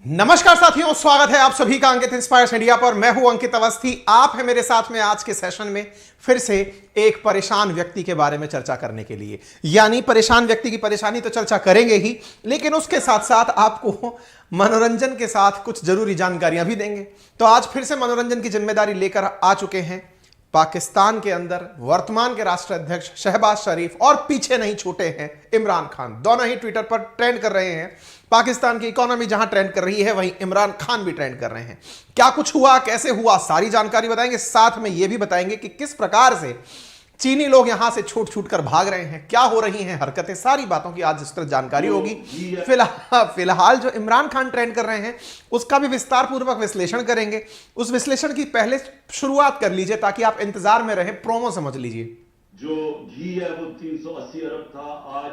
नमस्कार साथियों, स्वागत है आप सभी का अंकित इंस्पायर्स इंडिया पर। मैं हूं अंकित अवस्थी। आप हैं मेरे साथ में आज के सेशन में फिर से एक परेशान व्यक्ति के बारे में चर्चा करने के लिए। यानी परेशान व्यक्ति की परेशानी तो चर्चा करेंगे ही, लेकिन उसके साथ साथ आपको मनोरंजन के साथ कुछ जरूरी जानकारियां भी देंगे। तो आज फिर से मनोरंजन की जिम्मेदारी लेकर आ चुके हैं पाकिस्तान के अंदर वर्तमान के राष्ट्राध्यक्ष शहबाज शरीफ, और पीछे नहीं छूटे हैं इमरान खान। दोनों ही ट्विटर पर ट्रेंड कर रहे हैं। पाकिस्तान की इकोनॉमी जहां ट्रेंड कर रही है, वहीं इमरान खान भी ट्रेंड कर रहे हैं। क्या कुछ हुआ, कैसे हुआ, सारी जानकारी बताएंगे। साथ में यह भी बताएंगे कि किस प्रकार से चीनी लोग यहां से छूट छूट कर भाग रहे हैं, क्या हो रही हैं हरकतें। सारी बातों की आज इस तरह जानकारी होगी। फिलहाल जो इमरान खान ट्रेंड कर रहे हैं उसका भी विस्तार पूर्वक विश्लेषण करेंगे। उस विश्लेषण की पहले शुरुआत कर लीजिए ताकि आप इंतजार में रहें, प्रोमो समझ लीजिए। जो घी है वो 380 अरब था, आज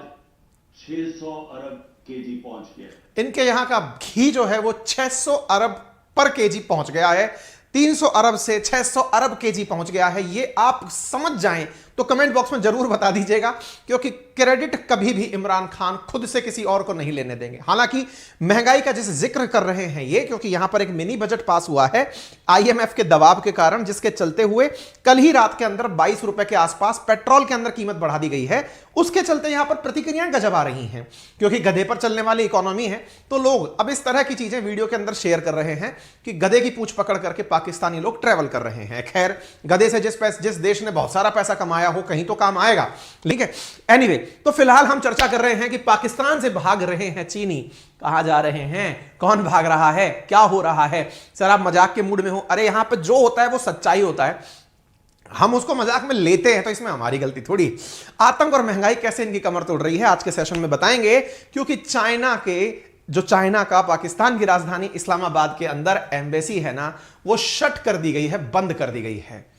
600 अरब केजी पहुंच गया। इनके यहां का घी जो है वो 600 अरब पर केजी पहुंच गया है। 300 अरब से 600 अरब केजी पहुंच गया है। ये आप समझ जाएं तो कमेंट बॉक्स में जरूर बता दीजिएगा, क्योंकि क्रेडिट कभी भी इमरान खान खुद से किसी और को नहीं लेने देंगे। हालांकि महंगाई का जिस जिक्र कर रहे हैं ये, क्योंकि यहां पर एक मिनी बजट पास हुआ है आईएमएफ के दबाव के कारण, जिसके चलते हुए कल ही रात के अंदर 22 रुपए के आसपास पेट्रोल के अंदर कीमत बढ़ा दी गई है। उसके चलते यहां पर प्रतिक्रियाएं गजब आ रही हैं, क्योंकि गधे पर चलने वाली इकोनॉमी है। तो लोग अब इस तरह की चीजें वीडियो के अंदर शेयर कर रहे हैं कि गधे की पूंछ पकड़ करके पाकिस्तानी लोग ट्रेवल कर रहे हैं। खैर, गधे से जिस देश ने बहुत सारा पैसा कमाया हो कहीं तो काम आएगा, ठीक है। एनीवे, तो फिलहाल हम चर्चा कर रहे हैं कि पाकिस्तान से भाग रहे हैं चीनी। कहां जा रहे हैं, कौन भाग रहा है, क्या हो रहा है। सर आप मजाक के मूड में हो। अरे यहां पे जो होता है वो सच्चाई होता है, हम उसको मजाक में लेते हैं तो इसमें हमारी गलती थोड़ी। आतंक और महंगाई कैसे इनकी कमर तोड़ रही है आज के सेशन में बताएंगे, क्योंकि चाइना का पाकिस्तान की राजधानी इस्लामाबाद के अंदर एम्बेसी है ना, वो शट कर दी गई है, बंद कर दी गई है।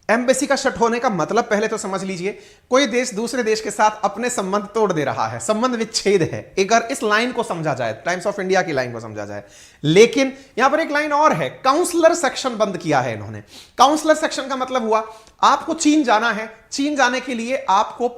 एम्बेसी का शट होने का मतलब पहले तो समझ लीजिए, कोई देश दूसरे देश के साथ अपने संबंध तोड़ दे रहा है, संबंध विच्छेद है। अगर इस लाइन को समझा जाए, टाइम्स ऑफ इंडिया की लाइन को समझा जाए। लेकिन यहां पर एक लाइन और है, काउंसलर सेक्शन बंद किया है इन्होंने। काउंसलर सेक्शन का मतलब हुआ आपको चीन जाना है, चीन जाने के लिए आपको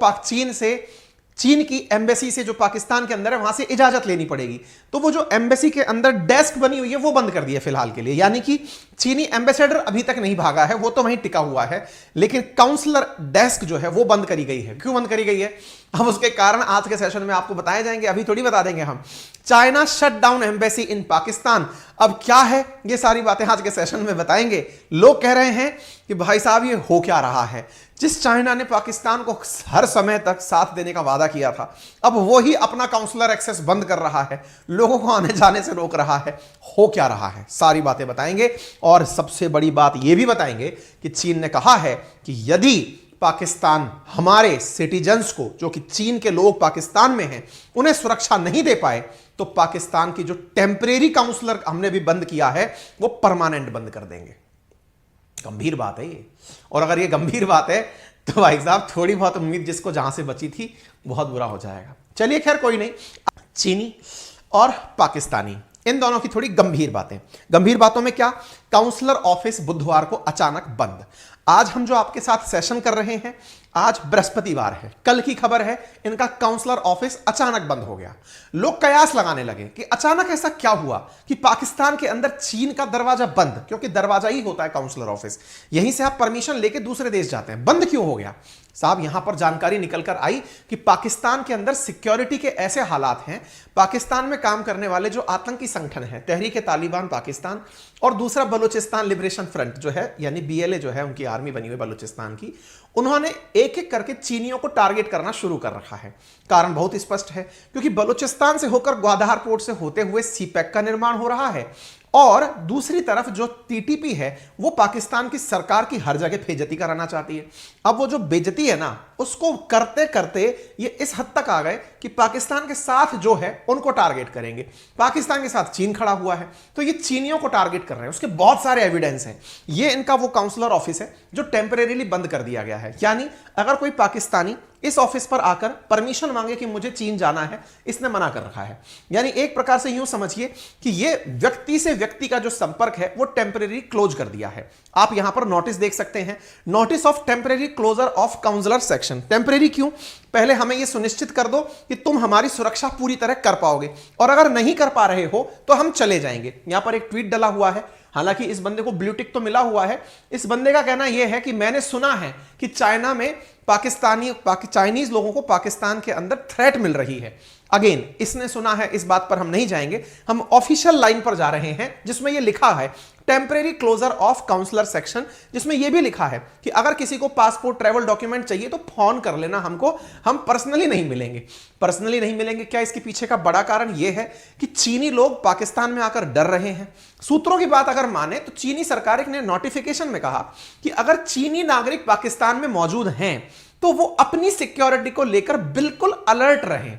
चीन की एम्बेसी से जो पाकिस्तान के अंदर है वहां से इजाजत लेनी पड़ेगी। तो वो जो एम्बेसी के अंदर डेस्क बनी हुई है वो बंद कर दी है फिलहाल के लिए। यानी कि चीनी एम्बेसडर अभी तक नहीं भागा है, वो तो वहीं टिका हुआ है, लेकिन काउंसलर डेस्क जो है वो बंद करी गई है। क्यों बंद करी गई है, अब उसके कारण आज के सेशन में आपको बताए जाएंगे, अभी थोड़ी बता देंगे हम। China shut down embassy in Pakistan. अब क्या है, ये सारी बातें आज के सेशन में बताएंगे। लोग कह रहे हैं कि भाई साहब ये हो क्या रहा है। जिस चाइना ने पाकिस्तान को हर समय तक साथ देने का वादा किया था, अब वो ही अपना काउंसलर एक्सेस बंद कर रहा है, लोगों को आने जाने से रोक रहा है। हो क्या रहा है, सारी बातें बताएंगे। और सबसे बड़ी बात यह भी बताएंगे कि चीन ने कहा है कि यदि पाकिस्तान हमारे सिटीजन्स को, जो कि चीन के लोग पाकिस्तान में हैं, उन्हें सुरक्षा नहीं दे पाए तो पाकिस्तान की जो टेम्परेरी काउंसलर हमने भी बंद किया है वो परमानेंट बंद कर देंगे। गंभीर बात है ये। और अगर ये गंभीर बात है तो भाई साहब थोड़ी बहुत उम्मीद जिसको जहां से बची थी बहुत बुरा हो जाएगा। चलिए खैर कोई नहीं। चीनी और पाकिस्तानी, इन दोनों की थोड़ी गंभीर बातें। गंभीर बातों में क्या, काउंसलर ऑफिस बुधवार को अचानक बंद। आज हम जो आपके साथ सेशन कर रहे हैं, आज बृहस्पतिवार है, कल की खबर है इनका काउंसलर ऑफिस अचानक बंद हो गया। लोग कयास लगाने लगे कि अचानक ऐसा क्या हुआ कि पाकिस्तान के अंदर चीन का दरवाजा बंद, क्योंकि दरवाजा ही होता है काउंसलर ऑफिस, यहीं से आप परमिशन लेके दूसरे देश जाते हैं, बंद क्यों हो गया। साहब यहां पर जानकारी निकल कर आई कि पाकिस्तान के अंदर सिक्योरिटी के ऐसे हालात हैं, पाकिस्तान में काम करने वाले जो आतंकी संगठन है, तहरीक तालिबान पाकिस्तान और दूसरा बलूचिस्तान लिबरेशन फ्रंट जो है, यानी बीएलए जो है, उनकी आर्मी बनी हुई बलूचिस्तान की, उन्होंने एक एक करके चीनियों को टारगेट करना शुरू कर रखा है। कारण बहुत स्पष्ट है, क्योंकि बलूचिस्तान से होकर ग्वादहार पोर्ट से होते हुए सीपैक का निर्माण हो रहा है, और दूसरी तरफ जो टीटीपी है वो पाकिस्तान की सरकार की हर जगह बेइज्जती कराना चाहती है। अब वो जो बेइज्जती है ना, उसको करते करते ये इस हद तक आ गए कि पाकिस्तान के साथ जो है उनको टारगेट करेंगे। पाकिस्तान के साथ चीन खड़ा हुआ है तो ये चीनियों को टारगेट कर रहे हैं। उसके बहुत सारे एविडेंस हैं। ये इनका वो काउंसलर ऑफिस है जो टेम्परेरीली बंद कर दिया गया है। यानी अगर कोई पाकिस्तानी इस ऑफिस पर आकर परमिशन मांगे कि मुझे चीन जाना है, इसने मना कर रखा है। यानी एक प्रकार से यूं समझिए कि यह व्यक्ति से व्यक्ति का जो संपर्क है वो टेम्परेरी क्लोज कर दिया है। आप यहां पर नोटिस देख सकते हैं, notice of temporary closure of counsellor section. Temporary क्यों? पहले हमें यह सुनिश्चित कर दो कि तुम हमारी सुरक्षा पूरी तरह कर पाओगे, और अगर नहीं कर पा रहे हो तो हम चले जाएंगे। यहां पर एक ट्वीट डला हुआ है, हालांकि इस बंदे को ब्लू टिक तो मिला हुआ है। इस बंदे का कहना यह है कि मैंने सुना है कि चाइना में चाइनीज लोगों को पाकिस्तान के अंदर थ्रेट मिल रही है। अगेन इसने सुना है, इस बात पर हम नहीं जाएंगे, हम ऑफिशियल लाइन पर जा रहे हैं जिसमें यह लिखा है temporary closure of counsellor section, जिसमें यह भी लिखा है कि अगर किसी को पासपोर्ट ट्रैवल डॉक्यूमेंट चाहिए तो फोन कर लेना हमको, हम पर्सनली नहीं मिलेंगे। पर्सनली नहीं मिलेंगे क्या? इसके पीछे का बड़ा कारण यह है कि चीनी लोग पाकिस्तान में आकर डर रहे हैं। सूत्रों की बात अगर माने तो चीनी सरकार ने नोटिफिकेशन में कहा कि अगर चीनी नागरिक पाकिस्तान में मौजूद हैं तो वो अपनी सिक्योरिटी को लेकर बिल्कुल अलर्ट रहें।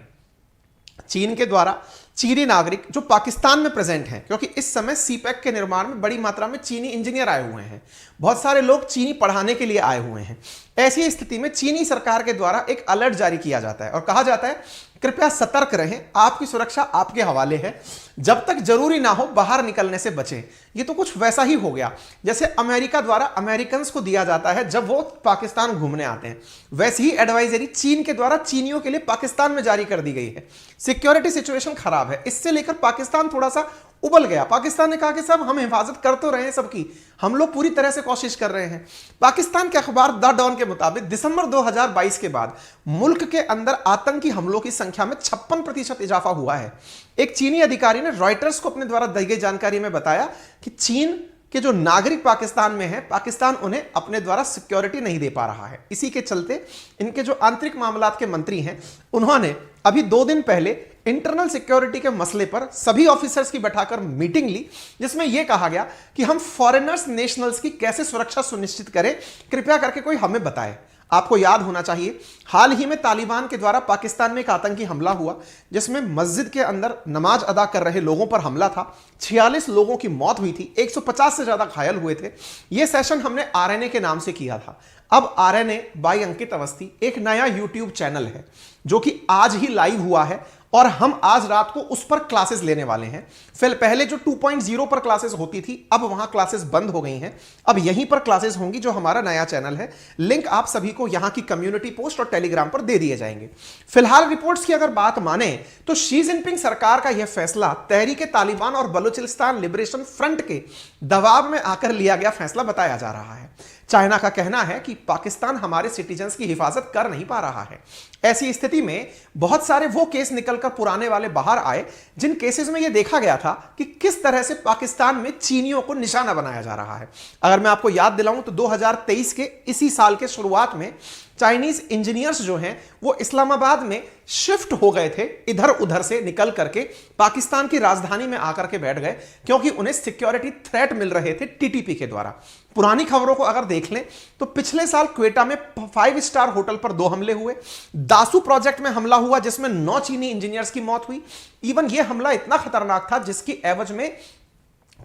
चीन के द्वारा चीनी नागरिक जो पाकिस्तान में प्रेजेंट हैं, क्योंकि इस समय सीपैक के निर्माण में बड़ी मात्रा में चीनी इंजीनियर आए हुए हैं, बहुत सारे लोग चीनी पढ़ाने के लिए आए हुए हैं। ऐसी स्थिति में चीनी सरकार के द्वारा एक अलर्ट जारी किया जाता है और कहा जाता है कृपया सतर्क रहें, आपकी सुरक्षा आपके हवाले है, जब तक जरूरी ना हो बाहर निकलने से बचें। ये तो कुछ वैसा ही हो गया जैसे अमेरिका द्वारा अमेरिकन को दिया जाता है जब वो पाकिस्तान घूमने आते हैं, वैसी ही एडवाइजरी चीन के द्वारा चीनियों के लिए पाकिस्तान में जारी कर दी गई है। सिक्योरिटी सिचुएशन खराब है, इससे लेकर पाकिस्तान थोड़ा सा उबल गया। पाकिस्तान ने कहा कि साहब हम हिफाजत कर तो रहे हैं सबकी, हम लोग पूरी तरह से कोशिश कर रहे हैं। पाकिस्तान के अखबार द डॉन के मुताबिक दिसंबर 2022 के बाद मुल्क के अंदर आतंकी हमलों की संख्या में 56% इजाफा हुआ है। एक चीनी अधिकारी ने रॉयटर्स को अपने द्वारा दी गई जानकारी में बताया कि चीन कि जो नागरिक पाकिस्तान में है, पाकिस्तान उन्हें अपने द्वारा सिक्योरिटी नहीं दे पा रहा है। इसी के चलते इनके जो आंतरिक मामलात के मंत्री हैं, उन्होंने अभी 2 दिन पहले इंटरनल सिक्योरिटी के मसले पर सभी ऑफिसर्स की बैठाकर मीटिंग ली, जिसमें यह कहा गया कि हम फॉरेनर्स नेशनल्स की कैसे सुरक्षा सुनिश्चित करें, कृपया करके कोई हमें बताए। आपको याद होना चाहिए हाल ही में तालिबान के द्वारा पाकिस्तान में एक आतंकी हमला हुआ जिसमें मस्जिद के अंदर नमाज अदा कर रहे लोगों पर हमला था। 46 लोगों की मौत हुई थी, 150 से ज्यादा घायल हुए थे। यह सेशन हमने आरएनए के नाम से किया था। अब आरएनए बाय अंकित अवस्थी एक नया यूट्यूब चैनल है जो कि आज ही लाइव हुआ है और हम आज रात को उस पर क्लासेस लेने वाले हैं। फिर पहले जो 2.0 पर क्लासेस होती थी, अब वहां क्लासेस बंद हो गई हैं। अब यहीं पर क्लासेस होंगी जो हमारा नया चैनल है। लिंक आप सभी को यहां की कम्युनिटी पोस्ट और टेलीग्राम पर दे दिए जाएंगे। फिलहाल रिपोर्ट्स की अगर बात माने तो शी जिनपिंग सरकार का यह फैसला तहरीक तालिबान और बलूचिस्तान लिबरेशन फ्रंट के दबाव में आकर लिया गया फैसला बताया जा रहा है। चाइना का कहना है कि पाकिस्तान हमारे सिटीजन्स की हिफाजत कर नहीं पा रहा है। ऐसी स्थिति में बहुत सारे वो केस निकलकर पुराने वाले बाहर आए जिन केसेस में यह देखा गया था कि किस तरह से पाकिस्तान में चीनियों को निशाना बनाया जा रहा है। अगर मैं आपको याद दिलाऊं तो 2023 के इसी साल के शुरुआत में चाइनीज इंजीनियर्स जो हैं वो इस्लामाबाद में शिफ्ट हो गए थे, इधर उधर से निकल करके पाकिस्तान की राजधानी में आकर के बैठ गए क्योंकि उन्हें सिक्योरिटी थ्रेट मिल रहे थे टीटीपी के द्वारा। पुरानी खबरों को अगर देख लें तो पिछले साल क्वेटा में 5 स्टार होटल पर 2 हमले हुए, दासू प्रोजेक्ट में हमला हुआ जिसमें 9 चीनी इंजीनियर्स की मौत हुई। इवन यह हमला इतना खतरनाक था जिसकी एवज में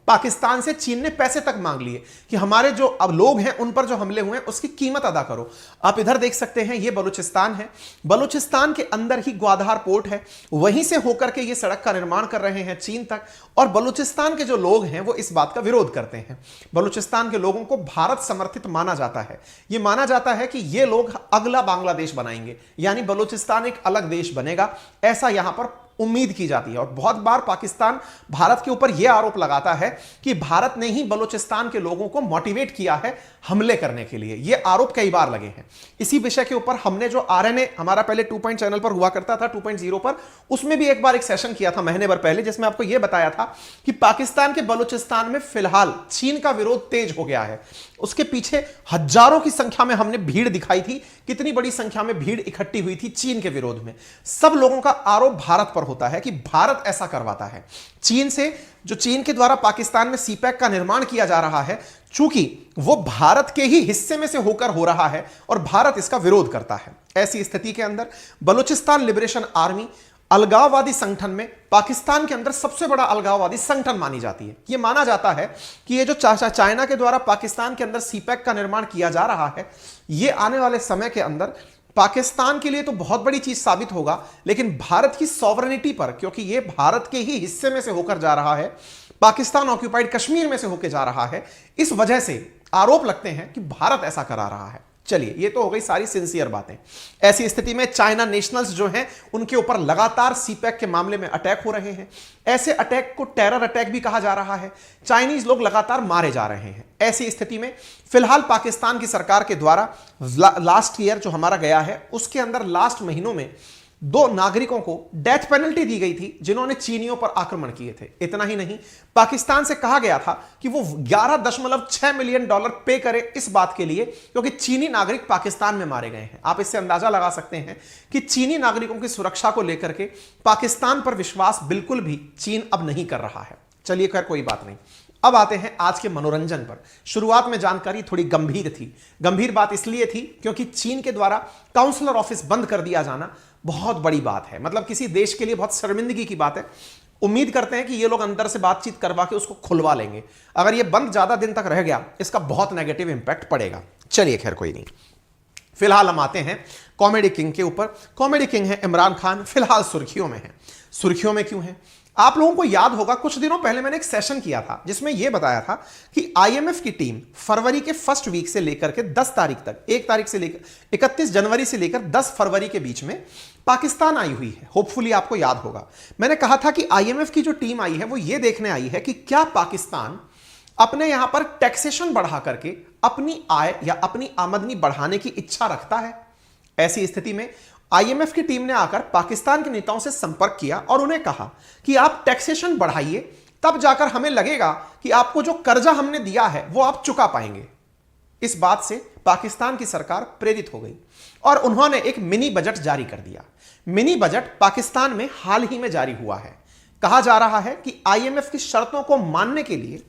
पाकिस्तान से चीन ने पैसे तक मांग लिए कि हमारे जो अब लोग हैं उन पर जो हमले हुए हैं उसकी कीमत अदा करो। आप इधर देख सकते हैं, ये बलूचिस्तान है। बलूचिस्तान के अंदर ही ग्वादहार पोर्ट है, वहीं से होकर के ये सड़क का निर्माण कर रहे हैं चीन तक। और बलूचिस्तान के जो लोग हैं वो इस बात का विरोध करते हैं। बलूचिस्तान के लोगों को भारत समर्थित माना जाता है। ये माना जाता है कि ये लोग अगला बांग्लादेश बनाएंगे, यानी बलूचिस्तान एक अलग देश बनेगा, ऐसा यहां पर उम्मीद की जाती है। और बहुत बार पाकिस्तान भारत के ऊपर यह आरोप लगाता है कि भारत ने ही बलूचिस्तान के लोगों को मोटिवेट किया है हमले करने के लिए। यह आरोप कई बार लगे हैं। इसी विषय के ऊपर हमने जो आरएनए हमारा पहले 2 चैनल पर हुआ करता था 2.0 पर, उसमें भी एक बार एक सेशन किया था महीने भर पहले, जिसमें आपको यह बताया था कि पाकिस्तान के बलूचिस्तान में फिलहाल चीन का विरोध तेज हो गया है। उसके पीछे हजारों की संख्या में हमने भीड़ दिखाई थी, कितनी बड़ी संख्या में भीड़ इकट्ठी हुई थी चीन के विरोध में। सब लोगों का आरोप भारत पर होता है कि भारत ऐसा करवाता है चीन से। जो चीन के द्वारा पाकिस्तान में सीपैक का निर्माण किया जा रहा है, चूंकि वो भारत के ही हिस्से में से होकर हो रहा है और भारत इसका विरोध करता है। ऐसी स्थिति के अंदर बलूचिस्तान लिबरेशन आर्मी अलगाववादी संगठन में पाकिस्तान के अंदर सबसे बड़ा अलगाववादी संगठन मानी जाती है। यह माना जाता है कि ये जो चाइना के द्वारा पाकिस्तान के अंदर सीपैक का निर्माण किया जा रहा है, यह आने वाले समय के अंदर पाकिस्तान के लिए तो बहुत बड़ी चीज साबित होगा, लेकिन भारत की सॉवरेनिटी पर, क्योंकि यह भारत के ही हिस्से में से होकर जा रहा है, पाकिस्तान ऑक्यूपाइड कश्मीर में से होकर जा रहा है, इस वजह से आरोप लगते हैं कि भारत ऐसा करा रहा है। चलिए, ये तो हो गई सारी सिंसियर बातें। ऐसी स्थिति में चाइना नेशनल्स जो हैं उनके ऊपर लगातार सीपैक के मामले में अटैक हो रहे हैं। ऐसे अटैक को टेरर अटैक भी कहा जा रहा है। चाइनीज लोग लगातार मारे जा रहे हैं। ऐसी स्थिति में फिलहाल पाकिस्तान की सरकार के द्वारा लास्ट ईयर जो हमारा गया है उसके अंदर लास्ट महीनों में 2 नागरिकों को डेथ पेनल्टी दी गई थी जिन्होंने चीनियों पर आक्रमण किए थे। इतना ही नहीं, पाकिस्तान से कहा गया था कि वो $11.6 मिलियन पे करे इस बात के लिए क्योंकि चीनी नागरिक पाकिस्तान में मारे गए हैं। आप इससे अंदाजा लगा सकते हैं कि चीनी नागरिकों की सुरक्षा को लेकर के पाकिस्तान पर विश्वास बिल्कुल भी चीन अब नहीं कर रहा है। चलिए, खैर कोई बात नहीं। अब आते हैं आज के मनोरंजन पर। शुरुआत में जानकारी थोड़ी गंभीर थी। गंभीर बात इसलिए थी क्योंकि चीन के द्वारा काउंसलर ऑफिस बंद कर दिया जाना बहुत बड़ी बात है। मतलब किसी देश के लिए बहुत शर्मिंदगी की बात है। उम्मीद करते हैं कि ये लोग अंदर से बातचीत करवा के उसको खुलवा लेंगे। अगर ये बंद ज्यादा दिन तक रह गया, इसका बहुत नेगेटिव इंपैक्ट पड़ेगा। चलिए, खैर कोई नहीं। फिलहाल हम आते हैं कॉमेडी किंग के ऊपर। कॉमेडी किंग है इमरान खान। फिलहाल सुर्खियों में है। सुर्खियों में क्यों है? आप लोगों को याद होगा कुछ दिनों पहले मैंने एक सेशन किया था जिसमें यह बताया था कि आईएमएफ की टीम फरवरी के फर्स्ट वीक से लेकर के 10 तारीख तक, 1 तारीख से लेकर 31 जनवरी से लेकर 10 फरवरी के बीच में पाकिस्तान आई हुई है। होपफुली आपको याद होगा। मैंने कहा था कि आईएमएफ की जो टीम आई है वो ये देखने आई है कि क्या पाकिस्तान अपने यहां पर टैक्सेशन बढ़ा करके अपनी आय या अपनी आमदनी बढ़ाने की इच्छा रखता है। ऐसी स्थिति में आईएमएफ की टीम ने आकर पाकिस्तान के नेताओं से संपर्क किया और उन्हें कहा कि आप टैक्सेशन बढ़ाइए, तब जाकर हमें लगेगा कि आपको जो कर्जा हमने दिया है वो आप चुका पाएंगे। इस बात से पाकिस्तान की सरकार प्रेरित हो गई और उन्होंने एक मिनी बजट जारी कर दिया। मिनी बजट पाकिस्तान में हाल ही में जारी हुआ है। कहा जा रहा है कि आईएमएफ की शर्तों को मानने के लिए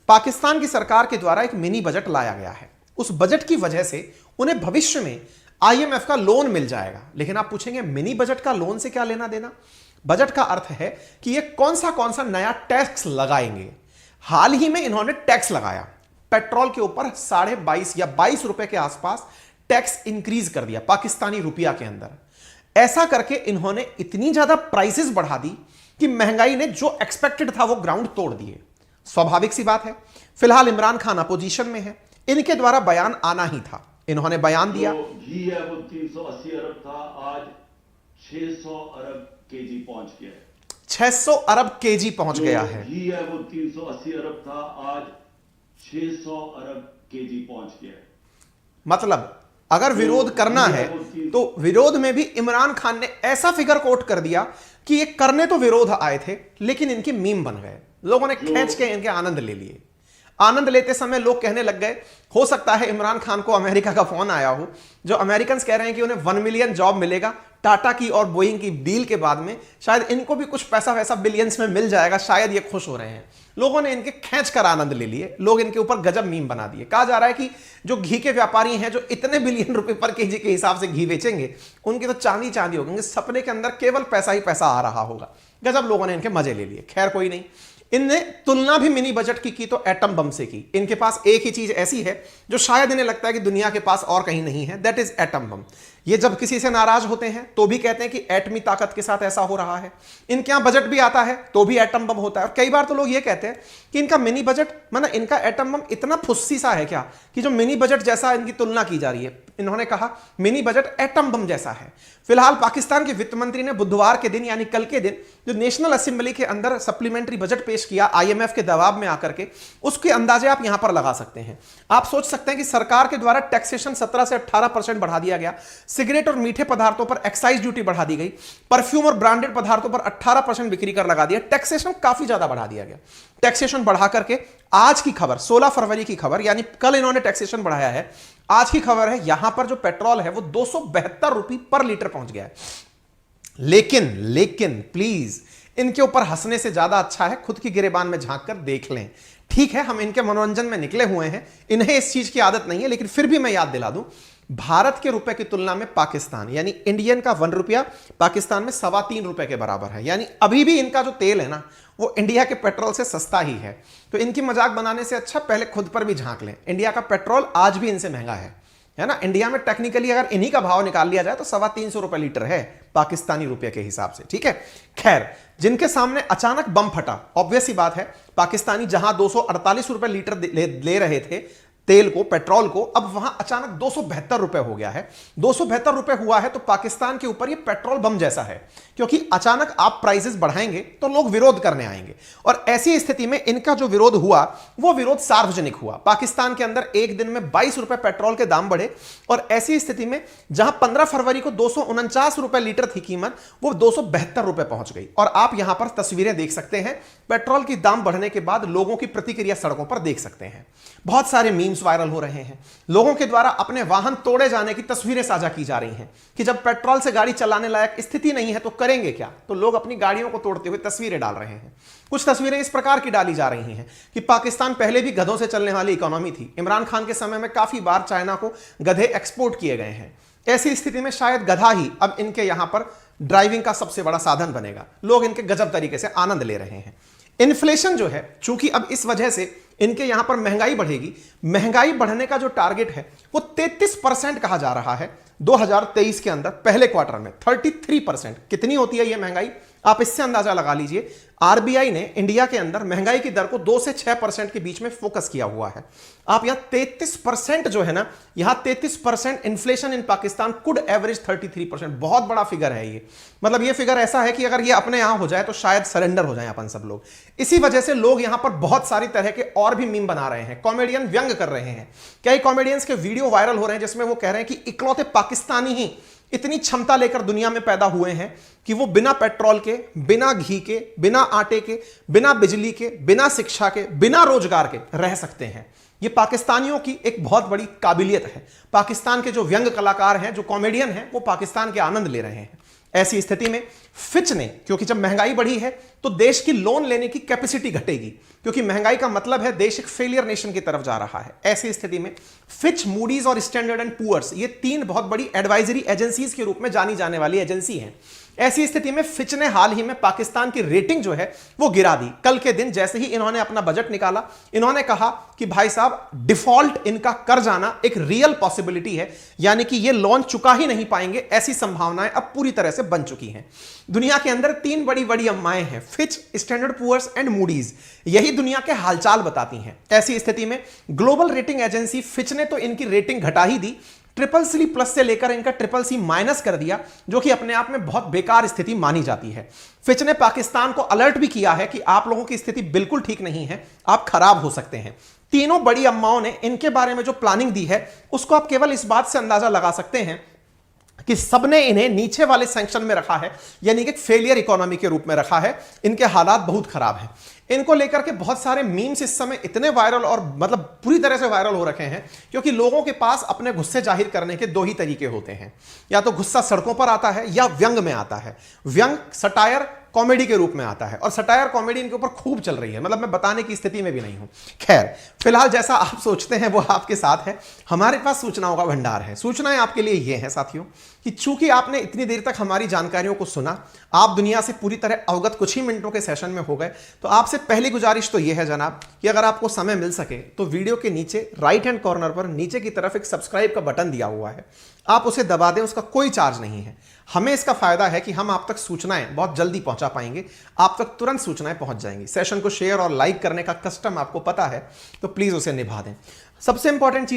पाकिस्तान की सरकार के द्वारा एक मिनी बजट लाया गया है। उस बजट की वजह से उन्हें भविष्य में आईएमएफ का लोन मिल जाएगा। लेकिन आप पूछेंगे मिनी बजट का लोन से क्या लेना देना? बजट का अर्थ है कि ये कौन सा नया टैक्स लगाएंगे। हाल ही में इन्होंने टैक्स लगाया, पेट्रोल के ऊपर 22.5 या 22 रुपए के आसपास टैक्स इंक्रीज कर दिया पाकिस्तानी रुपया के अंदर। ऐसा करके इन्होंने इतनी ज्यादा प्राइसेस बढ़ा दी कि महंगाई ने जो एक्सपेक्टेड था वो ग्राउंड तोड़ दिए। स्वाभाविक सी बात है। फिलहाल इमरान खान अपोजिशन में है, इनके द्वारा बयान आना ही था। इन्होंने बयान दिया। घी है वो 380 अरब था, आज 600 अरब केजी पहुंच गया है। 600 अरब केजी पहुंच गया है। घी है वो 380 अरब था, आज 600 अरब केजी पहुंच गया है। मतलब अगर विरोध करना है तो विरोध में भी इमरान खान ने ऐसा फिगर कोट कर दिया कि ये करने तो विरोध आए थे लेकिन इनके मीम बन गए। लोगों ने खींच के इनके आनंद ले लिए। आनंद लेते समय लोग कहने लग गए, हो सकता है इमरान खान को अमेरिका का फोन आया हो, जो अमेरिकन कह रहे हैं कि उन्हें 1 मिलियन जॉब मिलेगा टाटा की और बोइंग की डील के बाद में, शायद इनको भी कुछ पैसा वैसा बिलियंस में मिल जाएगा, शायद ये खुश हो रहे हैं। लोगों ने इनके खींच कर आनंद ले लिए। लोग इनके ऊपर गजब मीम बना दिए। कहा जा रहा है कि जो घी के व्यापारी हैं जो इतने बिलियन रुपए पर केजी के हिसाब से घी बेचेंगे, उनकी तो चांदी चांदी होगी, सपने के अंदर केवल पैसा ही पैसा आ रहा होगा। गजब लोगों ने इनके मजे ले लिए। खैर कोई नहीं। इनने तुलना भी मिनी बजट की तो एटम बम से की। इनके पास एक ही चीज ऐसी है जो शायद इन्हें लगता है कि दुनिया के पास और कहीं नहीं है, दैट इज एटम बम। ये जब किसी से नाराज होते हैं तो भी कहते हैं कि एटमी ताकत के साथ ऐसा हो रहा है। इनके यहां बजट भी आता है तो भी एटम बम होता है। और कई बार तो लोग ये कहते हैं कि इनका मिनी बजट माना इनका एटम बम इतना फुस्सी सा है क्या कि जो मिनी बजट जैसा इनकी तुलना की जा रही है। इन्होंने कहा मिनी बजट एटम बम जैसा है। फिलहाल पाकिस्तान के वित्त मंत्री ने बुधवार के दिन यानी कल के दिन जो नेशनल असेंबली के अंदर सप्लीमेंट्री बजट पेश किया आईएमएफ के दबाव में आकर के, उसके अंदाजे आप यहां पर लगा सकते हैं। आप सोच सकते हैं कि सरकार के द्वारा टैक्सेशन 17 से 18% बढ़ा दिया गया। सिगरेट और मीठे पदार्थों पर एक्साइज ड्यूटी बढ़ा दी गई। परफ्यूम और ब्रांडेड पदार्थों पर 18% बिक्री कर लगा दिया। टैक्सेशन काफी ज्यादा बढ़ा दिया गया। टैक्सेशन बढ़ा करके आज की खबर 16 फरवरी की खबर, यानी कल इन्होंने टैक्सेशन बढ़ाया है। आज की खबर है यहां पर जो पेट्रोल है वो 272 रुपये पर लीटर पहुंच गया है। लेकिन प्लीज इनके ऊपर हंसने से ज्यादा अच्छा है खुद की गिरेबान में झांक कर देख लें। ठीक है, हम इनके मनोरंजन में निकले हुए हैं, इन्हें इस चीज की आदत नहीं है, लेकिन फिर भी मैं याद दिला दूं, भारत के रुपए की तुलना में पाकिस्तान यानी इंडियन का 1 रुपया पाकिस्तान में 3.25 रुपए के बराबर है। यानी अभी भी इनका जो तेल है ना वो इंडिया के पेट्रोल से सस्ता ही है। तो इनकी मजाक बनाने से अच्छा पहले खुद पर भी झांक लें। इंडिया का पेट्रोल आज भी इनसे महंगा है। है ना। इंडिया में टेक्निकली अगर इन्हीं का भाव निकाल लिया जाए तो 325 रुपए लीटर है पाकिस्तानी रुपए के हिसाब से, ठीक है। खैर, जिनके सामने अचानक बम फटा, ऑब्वियस ही बात है, पाकिस्तानी जहां 248 रुपए लीटर ले रहे थे तेल को, पेट्रोल को, अब वहां अचानक 272 रुपए हो गया है। 272 रुपए हुआ है तो पाकिस्तान के ऊपर ये पेट्रोल बम जैसा है, क्योंकि अचानक आप प्राइसेस बढ़ाएंगे तो लोग विरोध करने आएंगे। और ऐसी स्थिति में इनका जो विरोध हुआ वो विरोध सार्वजनिक हुआ। पाकिस्तान के अंदर एक दिन में 22 रुपए पेट्रोल के दाम बढ़े, और ऐसी स्थिति में जहां 15 फरवरी को 249 रुपए लीटर थी कीमत, वो 272 रुपए पहुंच गई। और आप यहां पर तस्वीरें देख सकते हैं, पेट्रोल की दाम बढ़ने के बाद लोगों की प्रतिक्रिया सड़कों पर देख सकते हैं। बहुत सारे मीम्स वायरल हो रहे हैं, लोगों के द्वारा अपने वाहन तोड़े जाने की तस्वीरें साझा की जा रही हैं कि जब पेट्रोल से गाड़ी चलाने लायक स्थिति नहीं है तो करेंगे क्या, तो लोग अपनी गाड़ियों को तोड़ते हुए तस्वीरें डाल रहे हैं। कुछ तस्वीरें इस प्रकार की डाली जा रही हैं कि पाकिस्तान पहले भी गधों से चलने वाली इकोनॉमी थी, इमरान खान के समय में काफी बार चाइना को गधे एक्सपोर्ट किए गए हैं। ऐसी स्थिति में शायद गधा ही अब इनके यहां पर ड्राइविंग का सबसे बड़ा साधन बनेगा। लोग इनके गजब तरीके से आनंद ले रहे हैं। इन्फ्लेशन जो है, चूंकि अब इस वजह से इनके यहां पर महंगाई बढ़ेगी, महंगाई बढ़ने का जो टारगेट है वो 33% कहा जा रहा है 2023 के अंदर पहले क्वार्टर में। 33% कितनी होती है ये महंगाई, आप इससे अंदाजा लगा लीजिए। आरबीआई ने इंडिया के अंदर महंगाई की दर को 2 से 6% के बीच में फोकस किया हुआ है। आप यहां 33% जो है ना, यहां 33% inflation in Pakistan could average 33%, बहुत बड़ा फिगर है ये। मतलब ये फिगर ऐसा है कि अगर ये अपने यहां हो जाए तो शायद सरेंडर हो जाए अपन सब लोग। इसी वजह से लोग यहां पर बहुत सारी तरह के और भी मीम बना रहे हैं, कॉमेडियन व्यंग कर रहे हैं। कई कॉमेडियंस के वीडियो वायरल हो रहे हैं जिसमें वो कह रहे हैं कि इकलौते पाकिस्तानी ही इतनी क्षमता लेकर दुनिया में पैदा हुए हैं कि वो बिना पेट्रोल के, बिना घी के, बिना आटे के, बिना बिजली के, बिना शिक्षा के, बिना रोजगार के रह सकते हैं। ये पाकिस्तानियों की एक बहुत बड़ी काबिलियत है। पाकिस्तान के जो व्यंग कलाकार हैं, जो कॉमेडियन हैं, वो पाकिस्तान के आनंद ले रहे हैं। ऐसी स्थिति में फिच ने, क्योंकि जब महंगाई बढ़ी है तो देश की लोन लेने की कैपेसिटी घटेगी, क्योंकि महंगाई का मतलब है देश एक फेलियर नेशन की तरफ जा रहा है। ऐसी स्थिति में फिच, मूडीज और स्टैंडर्ड एंड पुअर्स, ये 3 बहुत बड़ी एडवाइजरी एजेंसीज के रूप में जानी जाने वाली एजेंसी हैं। ऐसी स्थिति में फिच ने हाल ही में पाकिस्तान की रेटिंग जो है वो गिरा दी। कल के दिन जैसे ही इन्होंने अपना बजट निकाला, इन्होंने कहा कि भाई साहब, डिफॉल्ट इनका कर जाना एक रियल पॉसिबिलिटी है, यानी कि ये लोन चुका ही नहीं पाएंगे, ऐसी संभावनाएं अब पूरी तरह से बन चुकी हैं। दुनिया के अंदर 3 बड़ी बड़ी अम्माएं हैं, Fitch, Standard Poor's and Moody's, यही दुनिया के हालचाल बताती हैं। ऐसी स्थिति में ग्लोबल रेटिंग एजेंसी फिच ने तो इनकी रेटिंग घटा ही दी, CCC+ से लेकर इनका CCC- कर दिया, जो कि अपने आप में बहुत बेकार स्थिति मानी जाती है। फिच ने पाकिस्तान को अलर्ट भी किया है कि आप लोगों की स्थिति बिल्कुल ठीक नहीं है, आप खराब हो सकते हैं। तीनों बड़ी अम्माओं ने इनके बारे में जो प्लानिंग दी है उसको आप केवल इस बात से अंदाजा लगा सकते हैं कि सबने इन्हें नीचे वाले सेक्शन में रखा है, यानी कि फेलियर इकोनॉमी के रूप में रखा है। इनके हालात बहुत खराब हैं। इनको लेकर के बहुत सारे मीम्स इस समय इतने वायरल और मतलब पूरी तरह से वायरल हो रखे हैं, क्योंकि लोगों के पास अपने गुस्से जाहिर करने के 2 ही तरीके होते हैं, या तो गुस्सा सड़कों पर आता है या व्यंग में आता है। व्यंग, सटायर, कॉमेडी के रूप में आता है, और सटायर कॉमेडी इनके ऊपर खूब चल रही है। मतलब मैं बताने की स्थिति में भी नहीं हूं। खैर, फिलहाल जैसा आप सोचते हैं वो आपके साथ है। हमारे पास सूचनाओं का भंडार है। सूचनाएं आपके लिए ये हैं साथियों कि चूंकि आपने इतनी देर तक हमारी जानकारियों को सुना, आप दुनिया से पूरी तरह अवगत कुछ ही मिनटों के सेशन में हो गए, तो आपसे पहली गुजारिश तो यह है जनाब कि अगर आपको समय मिल सके तो वीडियो के नीचे राइट हैंड कॉर्नर पर नीचे की तरफ एक सब्सक्राइब का बटन दिया हुआ है, आप उसे दबा दें। उसका कोई चार्ज नहीं है। हमें इसका फायदा है कि हम आप तक सूचनाएं बहुत जल्दी पहुंचा पाएंगे, आप तक तुरंत सूचनाएं पहुंच जाएंगी। सेशन को शेयर और लाइक करने का कस्टम आपको पता है, तो प्लीज उसे निभा दें। सबसे इंपॉर्टेंट चीज